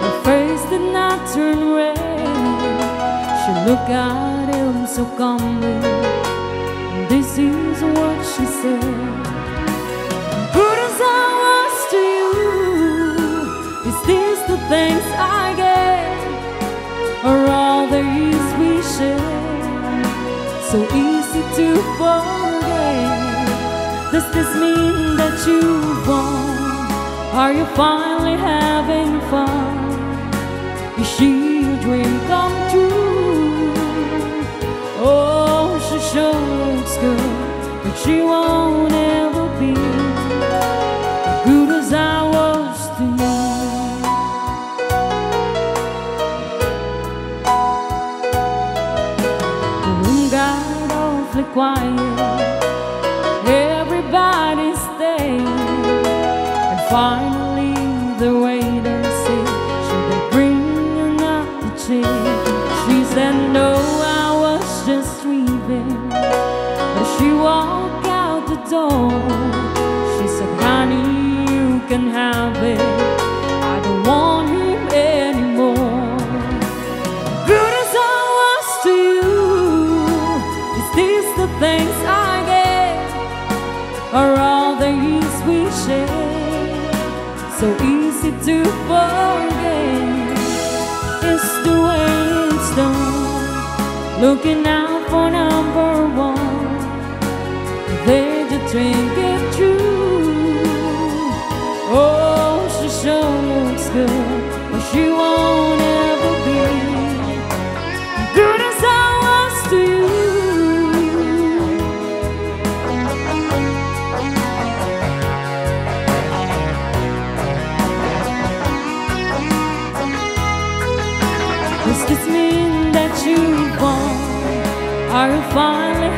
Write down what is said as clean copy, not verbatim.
Her face did not turn red. She looked at him so calmly. This is what she said. Good as I was to you, is this the thanks I get? Or all the years we shared, so easy to forget? Does this mean that you've won? Are you finally having fun? Is she a dream come true? Oh, she sure looks good, but she won't ever be good as I was to you. The room got awfully quiet. Everybody stayed, and finally the waiter said, "Should I bring another chair?" She said, "No, I was just leaving." As she walked out the door, she said, "Honey, you can have it. I don't want him anymore." Good as I was to you, is this the thanks I get? Or all the years we shared, so easy to forget? It's the way it's done, looking out for number one. They just drink it true. Oh, she sure looks good, but she won't ever be good as I was to you. Does this mean that you've won? Are you finally